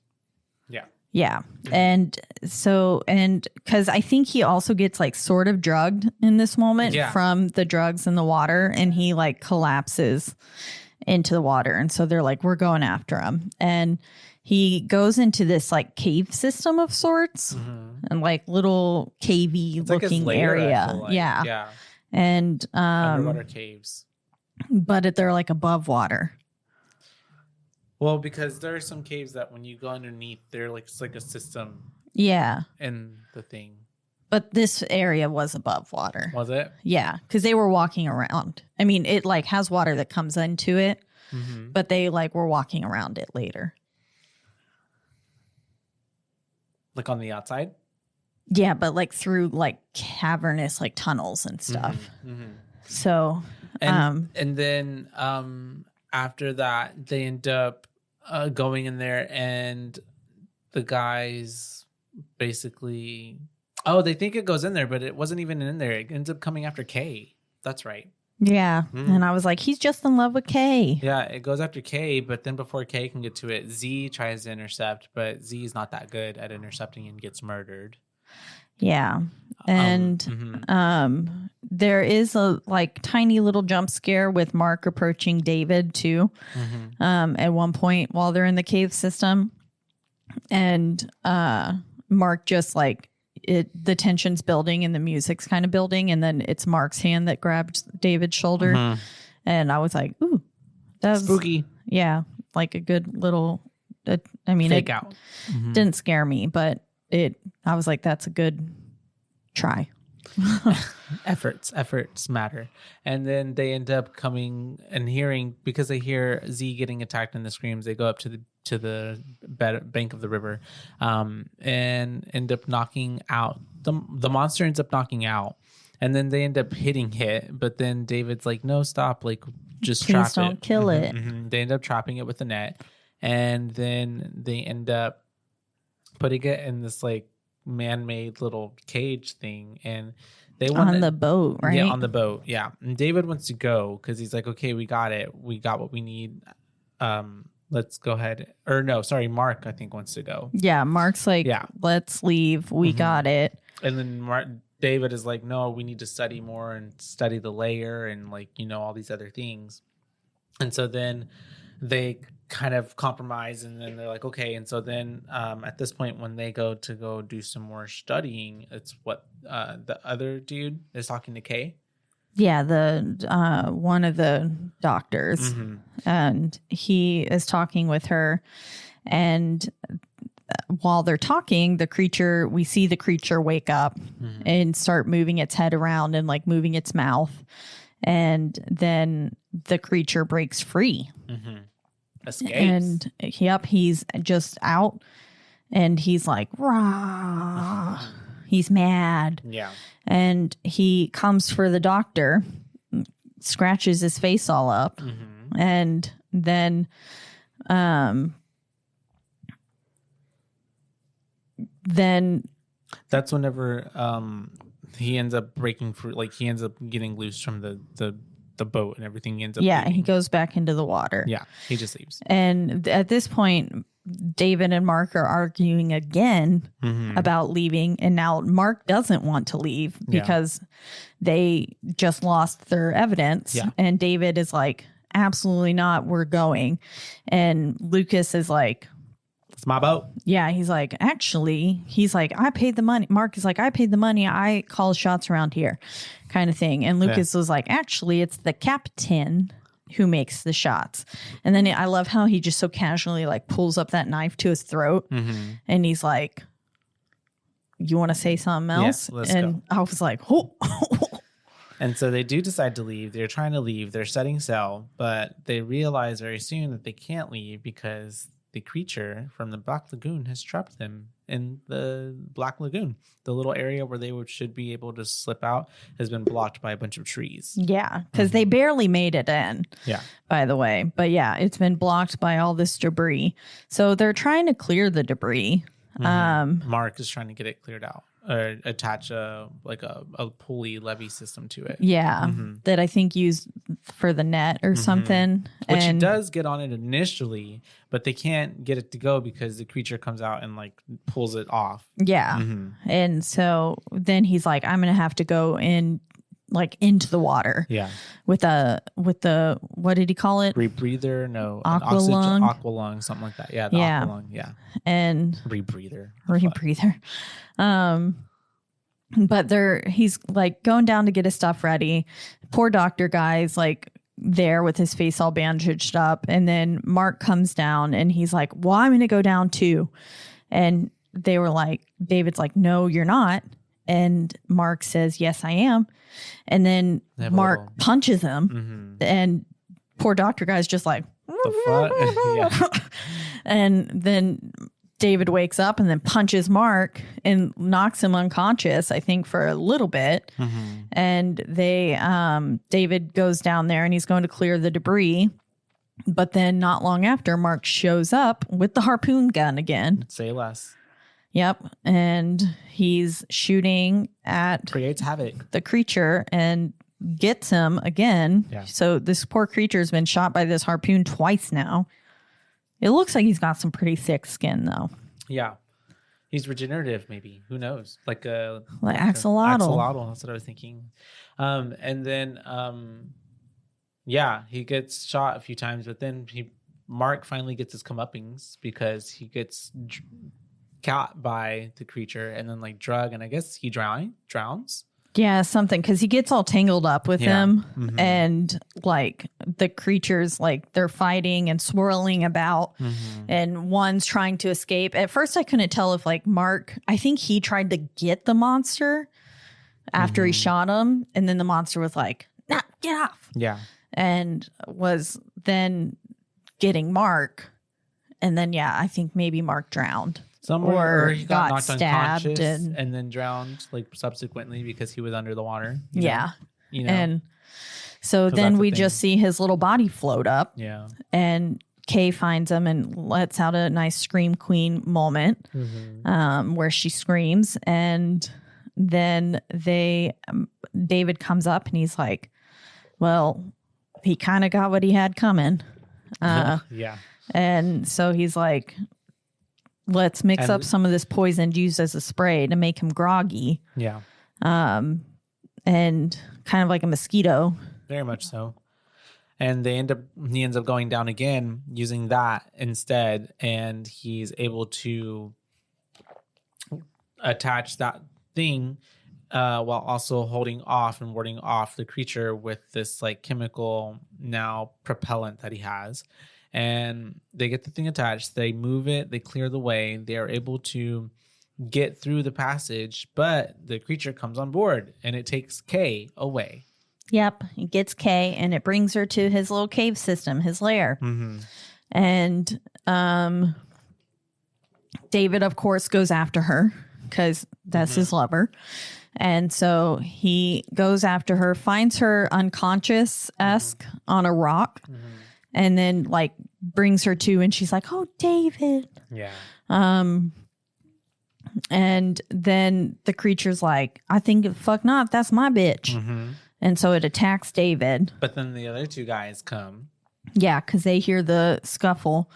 Yeah. Yeah. And so, and because I think he also gets like sort of drugged in this moment from the drugs in the water, and he like collapses into the water. And so they're like, we're going after him. And he goes into this like cave system of sorts and like little cavey looking like layer, area. like. Yeah. Yeah. And, Underwater caves. But they're like above water. Well, because there are some caves that when you go underneath, they're like, it's like a system Yeah. in the thing. But this area was above water. Was it? Yeah. Because they were walking around. I mean, it like has water that comes into it, but they like were walking around it later. Like on the outside? Yeah, but like through like cavernous like tunnels and stuff. So, and then after that, they end up going in there, and the guys basically, they think it goes in there, but it wasn't even in there. It ends up coming after Kay. That's right. Yeah. And I was like, he's just in love with Kay. Yeah, it goes after Kay, but then before Kay can get to it, Z tries to intercept, but Z is not that good at intercepting and gets murdered. Yeah. And there is a like tiny little jump scare with Mark approaching David too. At one point while they're in the cave system. And Mark just like the tension's building and the music's kind of building, and then it's Mark's hand that grabbed David's shoulder. And I was like, ooh, that's spooky. Yeah. Like a good little Fake out. Didn't scare me, but I was like, that's a good try. Efforts matter. And then they end up coming and hearing, because they hear Z getting attacked in the screams, they go up to the bank of the river, and end up knocking out the monster. Ends up knocking out, and then they end up hitting it. But then David's like, no, stop, like just Please trap don't it. kill it. They end up trapping it with a net, and then they end up putting it in this like man-made little cage thing, and they want on the boat, right? Yeah, on the boat. Yeah, and David wants to go because he's like, okay, we got it, we got what we need. Let's go ahead. Or no, sorry, Mark I think wants to go. Yeah, Mark's like, let's leave. We got it. And then David is like, no, we need to study more and study the layer and like all these other things. And so then they kind of compromise, and then they're like, okay. And so then at this point, when they go do some more studying, it's what the other dude is talking to Kay. Yeah, the one of the doctors, and he is talking with her, and while they're talking, we see the creature wake up and start moving its head around and like moving its mouth. And then the creature breaks free. Escapes. And he's just out and he's like, rah. He's mad. Yeah. And he comes for the doctor, scratches his face all up. And then, that's whenever he ends up breaking free, like he ends up getting loose from the boat and everything. He ends up leaving. He goes back into the water. Yeah, he just leaves. And at this point, David and Mark are arguing again about leaving, and now Mark doesn't want to leave because they just lost their evidence. And David is like, absolutely not, we're going. And Lucas is like, it's my boat. Yeah, he's like, actually, I paid the money. Mark is like, I paid the money. I call shots around here, kind of thing. And Lucas was like, actually, it's the captain who makes the shots. And then I love how he just so casually like pulls up that knife to his throat. And he's like, you want to say something else? Yeah, let's go. I was like, oh. And so they do decide to leave. They're trying to leave. They're setting sail, but they realize very soon that they can't leave because the creature from the Black Lagoon has trapped them in the Black Lagoon. The little area where they should be able to slip out has been blocked by a bunch of trees. Yeah, because they barely made it in. Yeah. By the way. But yeah, it's been blocked by all this debris. So they're trying to clear the debris. Mark is trying to get it cleared out. Or attach a pulley levee system to it. Yeah, that I think used for the net or something. Which it does get on it initially, but they can't get it to go because the creature comes out and like pulls it off. Yeah, and so then he's like, I'm gonna have to go in, like into the water. Yeah, with the what did he call it? Rebreather? No, aqua lung, something like that. Yeah, aqua lung. Yeah, and rebreather. But he's like going down to get his stuff ready. Poor doctor guy's like there with his face all bandaged up. And then Mark comes down and he's like, well, I'm going to go down too. And they were like, David's like, no, you're not. And Mark says, yes, I am. And then Mark punches him. And poor doctor guy's just like, the fuck? And then David wakes up and then punches Mark and knocks him unconscious, I think, for a little bit. And David goes down there and he's going to clear the debris. But then not long after, Mark shows up with the harpoon gun again. Say less. Yep. And he's shooting at... Creates havoc. The creature and gets him again. Yeah. So this poor creature's been shot by this harpoon twice now. It looks like he's got some pretty thick skin, though. Yeah. He's regenerative, maybe. Who knows? Like axolotl. Axolotl, that's what I was thinking. And then, he gets shot a few times, but then Mark finally gets his comeuppings because he gets caught by the creature and then, like, drug, and I guess he drowns. Yeah, something, because he gets all tangled up with him and like the creatures, like they're fighting and swirling about and one's trying to escape. At first I couldn't tell if like Mark, I think he tried to get the monster after he shot him, and then the monster was like, nah, get off. Yeah. And was then getting Mark, and then I think maybe Mark drowned. Somewhere, or he got knocked unconscious and then drowned, like subsequently because he was under the water. You know? And so then we just see his little body float up. Yeah, and Kay finds him and lets out a nice scream queen moment, where she screams, and then David comes up and he's like, "Well, he kind of got what he had coming." And so he's like, let's mix up some of this poison used as a spray to make him groggy. Yeah. And kind of like a mosquito. Very much so. And he ends up going down again using that instead. And he's able to attach that thing while also holding off and warding off the creature with this like chemical now propellant that he has. And they get the thing attached. They move it. They clear the way. They are able to get through the passage, but the creature comes on board and it takes Kay away. Yep. It gets Kay and it brings her to his little cave system, his lair. And David, of course, goes after her because that's his lover. And so he goes after her, finds her unconscious-esque on a rock, and then like brings her to, and she's like, "Oh, David." Yeah. And then the creature's like, "I think fuck not, that's my bitch." And so it attacks David. But then the other two guys come. Yeah, because they hear the scuffle,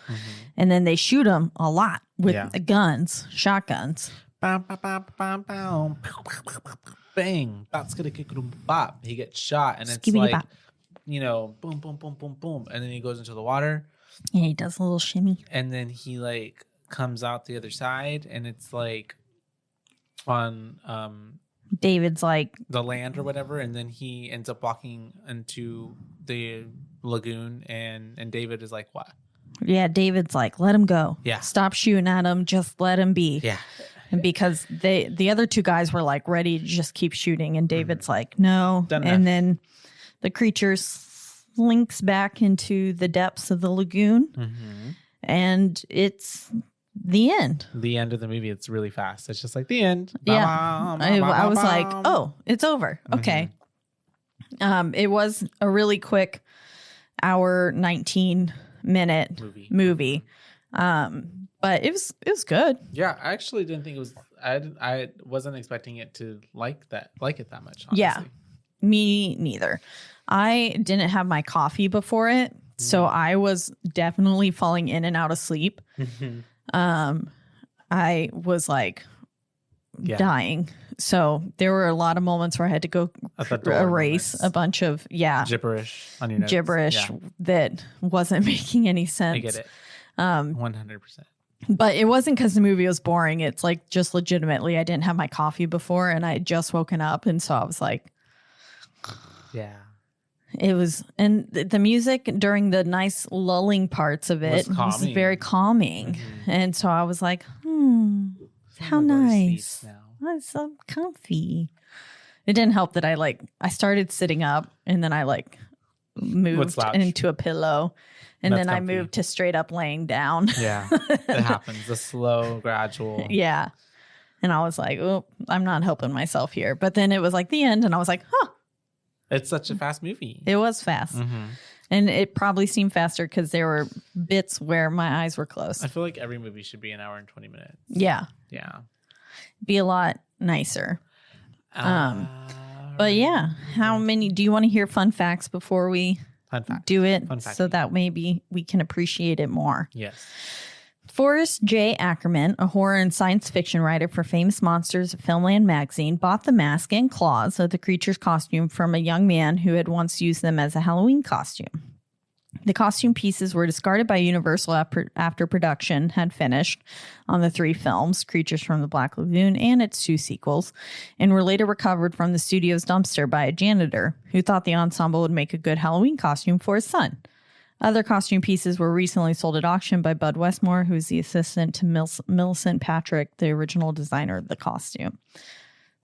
and then they shoot him a lot with guns, shotguns. Bam, bam, bam, bam, bam. Bang. That's gonna kick him bop. He gets shot, and it's Skibbity-bop. boom, boom, boom, boom, boom. And then he goes into the water. Yeah, he does a little shimmy. And then he like comes out the other side, and it's like on David's like the land or whatever, and then he ends up walking into the lagoon, and David is like, what? Yeah, David's like, let him go. Yeah. Stop shooting at him. Just let him be. Yeah. And because the other two guys were like ready to just keep shooting, and David's like, no. Done and enough. then the creature slinks back into the depths of the lagoon, and it's the end. The end of the movie. It's really fast. It's just like the end. Yeah. I was like, like, oh, it's over. Okay. It was a really quick hour, 19-minute movie. But it was good. Yeah, I actually didn't think it was. I wasn't expecting it to like it that much. Honestly. Yeah, me neither. I didn't have my coffee before it, so I was definitely falling in and out of sleep. I was like dying. So there were a lot of moments where I had to go erase a bunch of gibberish on your notes. That wasn't making any sense. I get it. 100%. But it wasn't because the movie was boring. It's like just legitimately I didn't have my coffee before and I had just woken up. And so I was like, yeah. It was, and the music during the nice lulling parts of it was very calming. And so I was like, how nice. That's so comfy. It didn't help that I started sitting up and then I moved into a pillow. And then I moved to straight up laying down. Yeah, it happens. The slow, gradual. Yeah. And I was like, oh, I'm not helping myself here. But then it was like the end. And I was like, huh. It's such a fast movie. It was fast. And it probably seemed faster because there were bits where my eyes were closed. I feel like every movie should be an hour and 20 minutes. Yeah. Yeah. Be a lot nicer. But yeah, how many do you want to hear fun facts before we do it so that maybe we can appreciate it more? Yes. Forrest J. Ackerman, a horror and science fiction writer for Famous Monsters at Filmland magazine, bought the mask and claws of the creature's costume from a young man who had once used them as a Halloween costume. The costume pieces were discarded by Universal after production had finished on the 3 films, Creatures from the Black Lagoon and its 2 sequels, and were later recovered from the studio's dumpster by a janitor who thought the ensemble would make a good Halloween costume for his son. Other costume pieces were recently sold at auction by Bud Westmore, who's the assistant to Millicent Patrick, the original designer of the costume.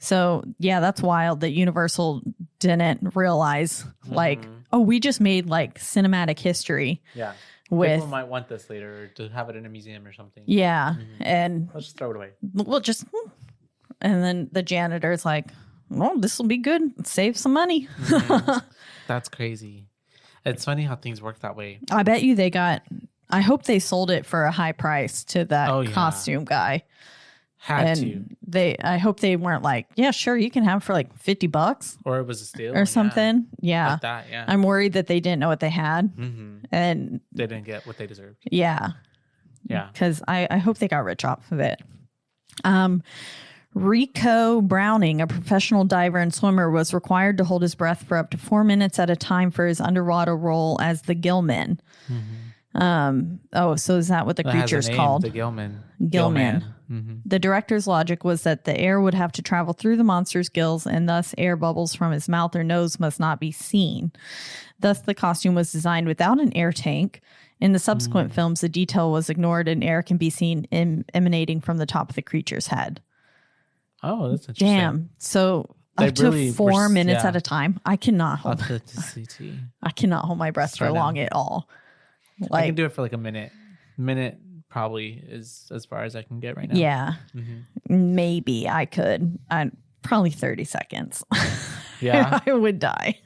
So, yeah, that's wild that Universal didn't realize, we just made, cinematic history. Yeah. With, people might want this later to have it in a museum or something. Yeah. And let's just throw it away. And then the janitor's like, well, this will be good. Save some money. That's crazy. It's funny how things work that way. I bet you I hope they sold it for a high price to that costume guy. I hope they weren't like, yeah, sure, you can have it for $50. Or it was a steal. Or something. Yeah. Like that, yeah. I'm worried that they didn't know what they had. And they didn't get what they deserved. Yeah. Yeah. Because I hope they got rich off of it. Rico Browning, a professional diver and swimmer, was required to hold his breath for up to 4 minutes at a time for his underwater role as the Gillman. So is that what the creature's called? The Gillman. Gillman. The director's logic was that the air would have to travel through the monster's gills, and thus air bubbles from his mouth or nose must not be seen. Thus, the costume was designed without an air tank In the subsequent films, the detail was ignored and air can be seen emanating from the top of the creature's head. Oh, that's interesting. Damn. So They up to really 4 were- minutes yeah. at a time. I cannot hold Authenticity. I cannot hold my breath for Sorta. long at all. I Like, can do it for like a minute. Minute probably is as far as I can get right now. yeah, maybe I could. I'd probably 30 seconds. Yeah. I would die.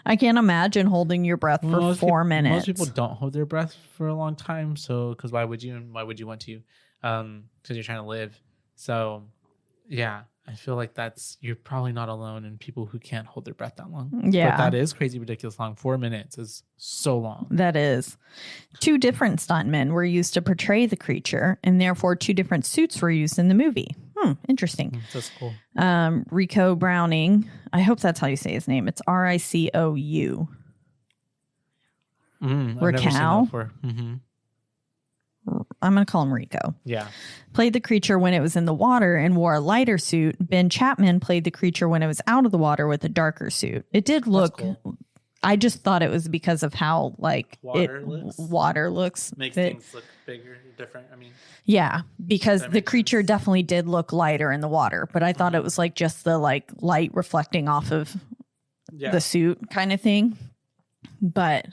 I can't imagine holding your breath for 4 minutes. Most people don't hold their breath for a long time. So, because why would you? And why would you want to? Because you're trying to live. So, yeah, I feel like you're probably not alone in people who can't hold their breath that long. Yeah. But that is crazy, ridiculous long. 4 minutes is so long. That is. 2 different stuntmen were used to portray the creature, and therefore 2 different suits were used in the movie. Interesting. That's cool. Rico Browning. I hope that's how you say his name. It's Ricou. I've never seen that Raquel? before. I'm going to call him Rico. Yeah. Played the creature when it was in the water and wore a lighter suit. Ben Chapman played the creature when it was out of the water with a darker suit. It did look. cool. I just thought it was because of how Water looks. Makes that- things look bigger, different. I mean, Yeah, because That the makes creature sense. definitely did look lighter in the water, but I thought it was like just the like light reflecting off of yeah. the suit kind of thing. But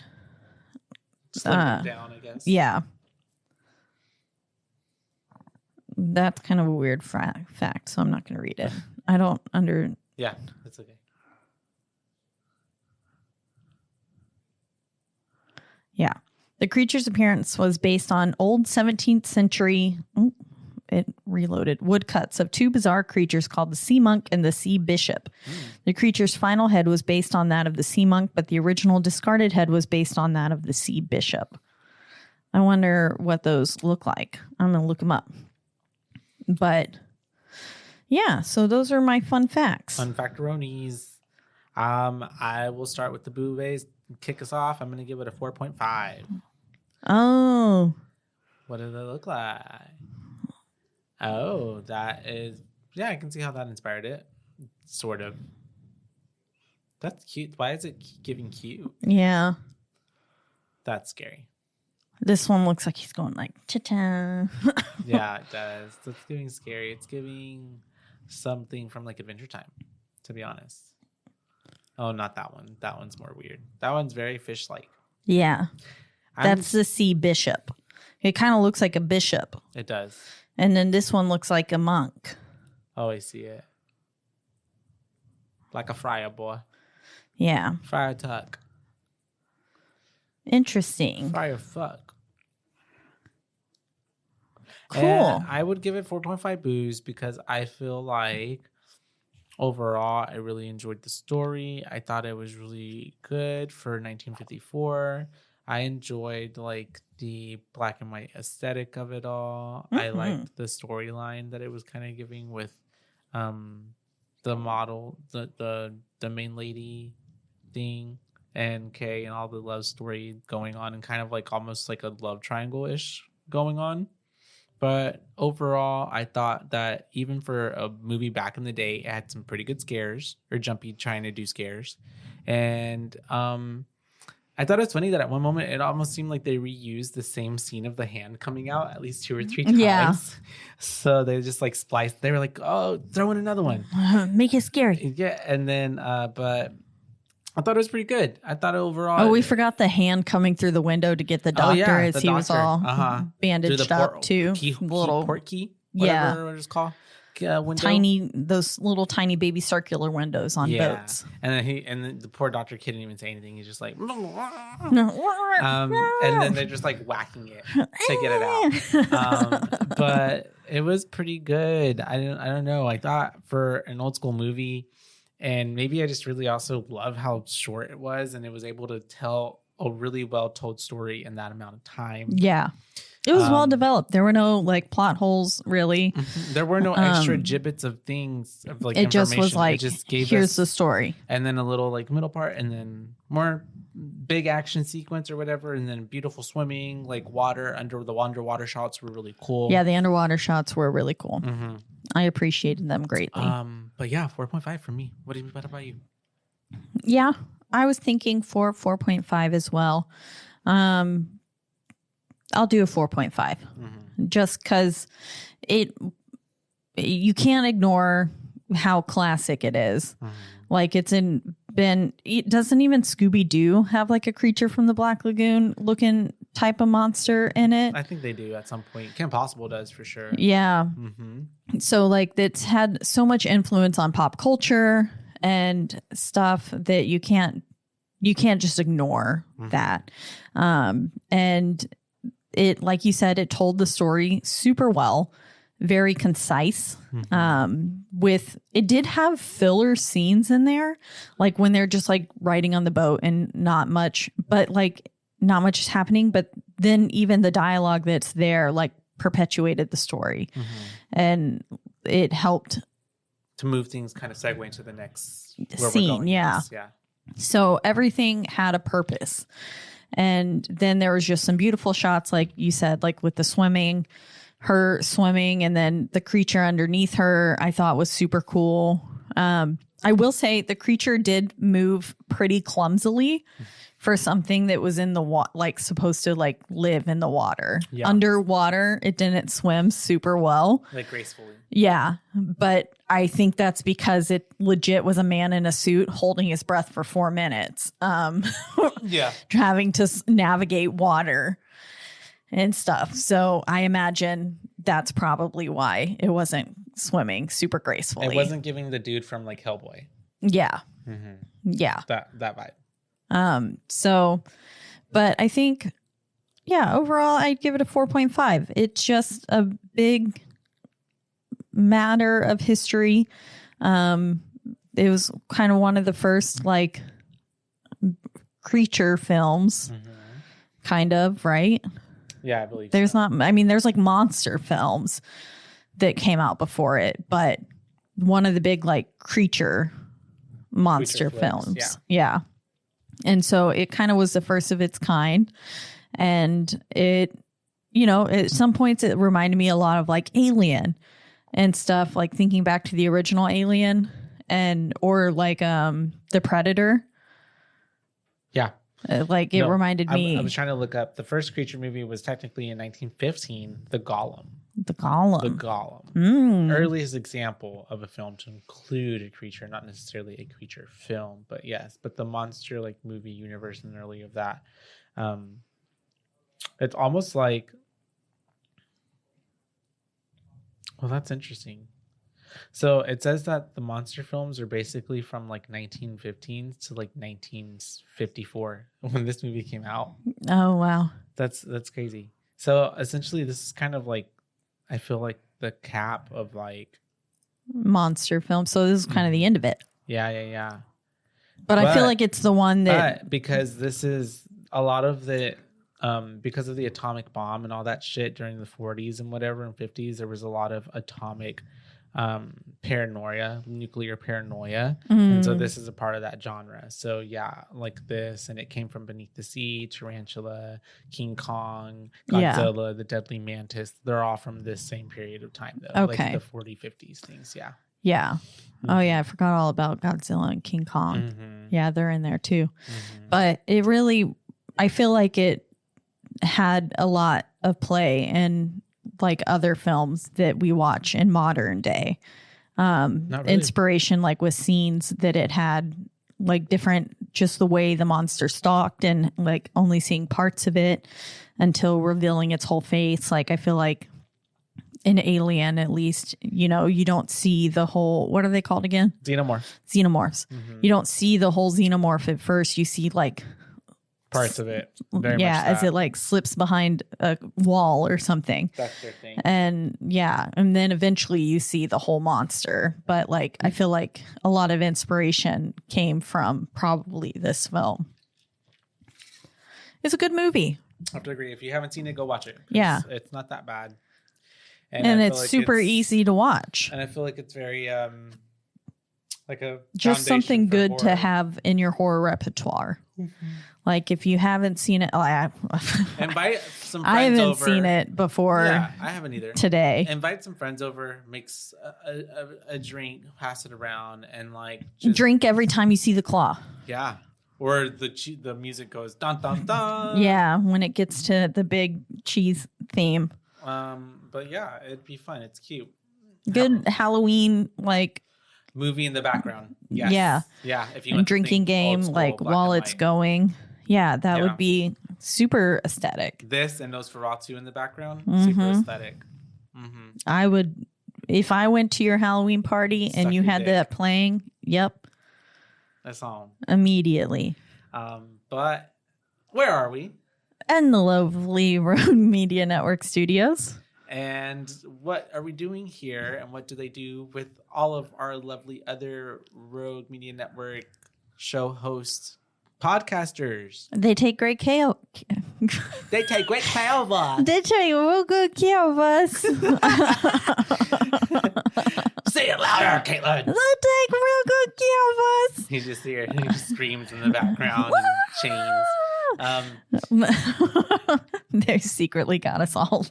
Slimming down, I guess. yeah, that's kind of a weird fact, so I'm not going to read it. I don't Yeah, that's okay. Yeah. The creature's appearance was based on old 17th century, it reloaded, woodcuts of 2 bizarre creatures called the sea monk and the sea bishop. The creature's final head was based on that of the sea monk, but the original discarded head was based on that of the sea bishop. I wonder what those look like. I'm going to look them up. But yeah, so those are my fun facts. Fun factoronies. I will start with the BooBaes. Kick us off. I'm going to give it a 4.5. Oh, What does it look like? Oh, that is... Yeah, I can see how that inspired it. Sort of. That's cute. Why is it giving cute? yeah. That's scary. This one looks like he's going like, ta-ta. Yeah, it does. It's giving scary. It's giving something from like Adventure Time, to be honest. Oh, not that one. That one's more weird. That one's very fish-like. Yeah. That's the sea bishop. It kind of looks like a bishop. It does. And then this one looks like a monk. Oh, I see it. Like a friar boy. Yeah. Friar tuck. Interesting. Friar fuck. Cool. And I would give it 4.5 boos because I feel like overall I really enjoyed the story. I thought it was really good for 1954. I enjoyed like the black and white aesthetic of it all. I liked the storyline that it was kind of giving with the model, the main lady thing and Kay and all the love story going on and kind of like almost like a love triangle-ish going on. But overall, I thought that even for a movie back in the day, it had some pretty good scares, or Jumpy trying to do scares. And I thought it was funny that at one moment, it almost seemed like they reused the same scene of the hand coming out at least 2 or 3 times. Yeah. So they just like spliced. They were like, oh, throw in another one. Make it scary. Yeah. And then, but I thought it was pretty good. I thought overall. Oh, we forgot the hand coming through the window to get the doctor as he was all bandaged up too. Port key. Yeah. Whatever it's called. Window. Those little tiny baby circular windows on boats. And then the poor doctor kid didn't even say anything. He's just like, and then they're just like whacking it to get it out. But it was pretty good. I don't know. I thought for an old school movie, and maybe I just really also love how short it was, and it was able to tell a really well told story in that amount of time. Yeah. It was well developed. There were no like plot holes really. There were no extra gibbets of things of like it just was like, it just gave here's us, the story. and then a little like middle part, and then more big action sequence or whatever, and then beautiful swimming, like water underwater shots were really cool. Yeah, the underwater shots were really cool. I appreciated them greatly. But yeah, 4.5 for me. What about you? Yeah, I was thinking for 4.5 as well. I'll do a 4.5 just because you can't ignore how classic it is. Like doesn't even Scooby-Doo have like a Creature from the Black Lagoon looking type of monster in it? I think they do at some point. Kim Possible does for sure. Yeah. So like it's had so much influence on pop culture and stuff that you can't just ignore that. And it, like you said, it told the story super well, very concise. It did have filler scenes in there, like when they're just like riding on the boat and not much is happening. But then even the dialogue that's there, like, perpetuated the story, and it helped to move things, kind of segue into the next scene. Yeah. So everything had a purpose. And then there was just some beautiful shots, like you said, like with her swimming, and then the creature underneath her, I thought was super cool. I will say the creature did move pretty clumsily for something that was in the water, like supposed to like live in the water. Underwater, it didn't swim super well. Like gracefully. Yeah. But I think that's because it legit was a man in a suit holding his breath for 4 minutes. Having to navigate water and stuff. So I imagine that's probably why it wasn't swimming super gracefully. It wasn't giving the dude from like Hellboy. Yeah. Yeah. That vibe. So, but I think, overall I'd give it a 4.5. It's just a big matter of history. It was kind of one of the first like creature films, kind of, right? Yeah, I believe there's there's like monster films that came out before it, but one of the big like monster films. Yeah. And so it kind of was the first of its kind. And it, at some points it reminded me a lot of like Alien and stuff, like thinking back to the original Alien or like the Predator. Yeah. Like it reminded me. I was trying to look up. The first creature movie was technically in 1915, The Golem. The Golem. Earliest example of a film to include a creature, not necessarily a creature film, but yes. But the monster like movie universe and early of that. It's almost like, well, that's interesting. So it says that the monster films are basically from like 1915 to like 1954 when this movie came out. Oh, wow. That's crazy. So essentially this is kind of like, I feel like the cap of like monster film. So this is kind of the end of it. Yeah. But I feel like it's the one that, because this is a lot of the because of the atomic bomb and all that shit during the 40s and whatever and 50s, there was a lot of atomic paranoia, nuclear paranoia. And so this is a part of that genre. So yeah, like this, and it came from Beneath the Sea, Tarantula, King Kong, Godzilla, the Deadly Mantis. They're all from this same period of time though. Okay. Like the 40, 50s things. Yeah. Oh yeah, I forgot all about Godzilla and King Kong. Yeah, they're in there too. But it really, I feel like it had a lot of play in like other films that we watch in modern day. Really. Inspiration, like with scenes that it had, like different, just the way the monster stalked and like only seeing parts of it until revealing its whole face. Like I feel like in Alien, at least, you don't see the whole, what are they called again? Xenomorphs. You don't see the whole xenomorph at first. You see like parts of it. Very much as it like slips behind a wall or something. That's their thing. And then eventually you see the whole monster. But like I feel like a lot of inspiration came from probably this film. It's a good movie. I have to agree. If you haven't seen it, go watch it. Yeah. It's not that bad. And it's like super easy to watch. And I feel like it's very like a just something good to have in your horror repertoire. Like if you haven't seen it, invite some friends I haven't over. seen it before. Yeah, I haven't either. Today, invite some friends over, mix a drink, pass it around, and like drink every time you see the claw. Yeah, Or the music goes dun dun dun. Yeah, when it gets to the big cheese theme. But yeah, it'd be fun. It's cute. Good Halloween like movie in the background. Yes. Yeah. If you and want drinking game like while it's going. Yeah, that would be super aesthetic. This and Nosferatu in the background, super aesthetic. Mm-hmm. I would, if I went to your Halloween party and you had that playing. Yep. That's all. Immediately. But where are we? In the lovely Rogue Media Network studios. And what are we doing here? And what do they do with all of our lovely other Rogue Media Network show hosts, podcasters? They take great care. They take great care of us. They take real good care of us. Say it louder, Caitlin. They take real good care of us. He's just here. He just screams in the background and chains. They secretly got us all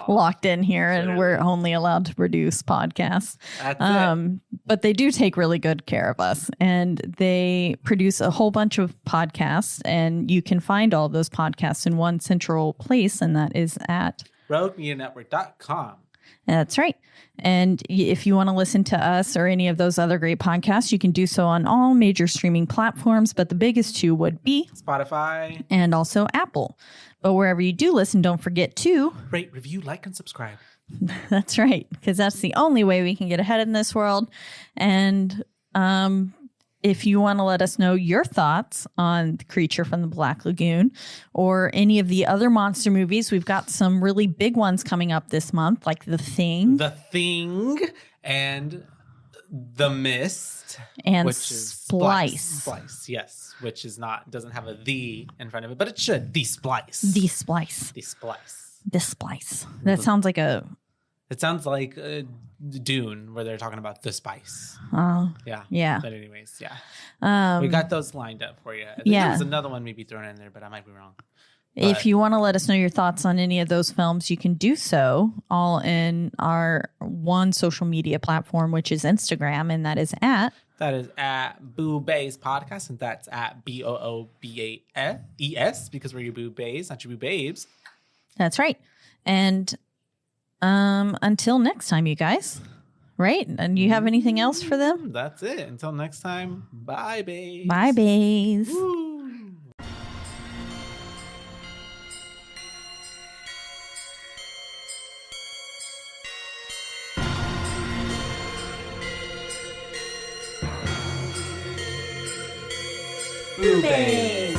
locked in here, and we're only allowed to produce podcasts. That's it. But they do take really good care of us, and they produce a whole bunch of podcasts, and you can find all those podcasts in one central place, and that is at RogueMediaNetwork.com. That's right. And if you want to listen to us or any of those other great podcasts, you can do so on all major streaming platforms. But the biggest two would be Spotify and also Apple. But wherever you do listen, don't forget to rate, review, like, and subscribe. That's right. Because that's the only way we can get ahead in this world. And if you want to let us know your thoughts on The Creature from the Black Lagoon or any of the other monster movies, we've got some really big ones coming up this month, like The Thing. The Thing and The Mist. And which Splice. Is Splice, yes. Which is doesn't have a "the" in front of it, but it should. The Splice. The Splice. The Splice. The Splice. That sounds like a... It sounds like Dune, where they're talking about the spice. Oh. Yeah. But anyways, yeah. We got those lined up for you. I think there was another one maybe thrown in there, but I might be wrong. If you want to let us know your thoughts on any of those films, you can do so all in our one social media platform, which is Instagram, and that is at... That is at BooBaes Podcast, and that's at BOOBAES, because we're your BooBaes, not your BooBabes. That's right. And until next time, you guys. Right? And you have anything else for them? That's it. Until next time, bye, baes. Bye, baes. Woo. BooBaes.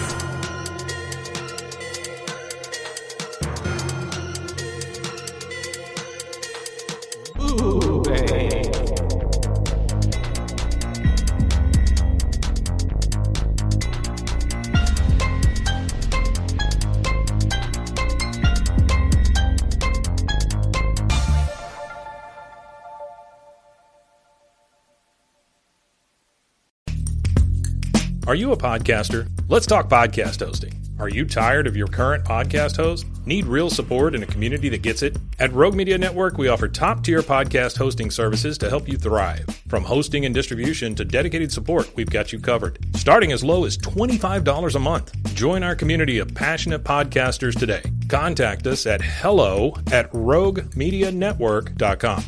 Are you a podcaster? Let's talk podcast hosting. Are you tired of your current podcast host? Need real support in a community that gets it? At Rogue Media Network, we offer top-tier podcast hosting services to help you thrive. From hosting and distribution to dedicated support, we've got you covered. Starting as low as $25 a month. Join our community of passionate podcasters today. Contact us at hello@roguemedianetwork.com.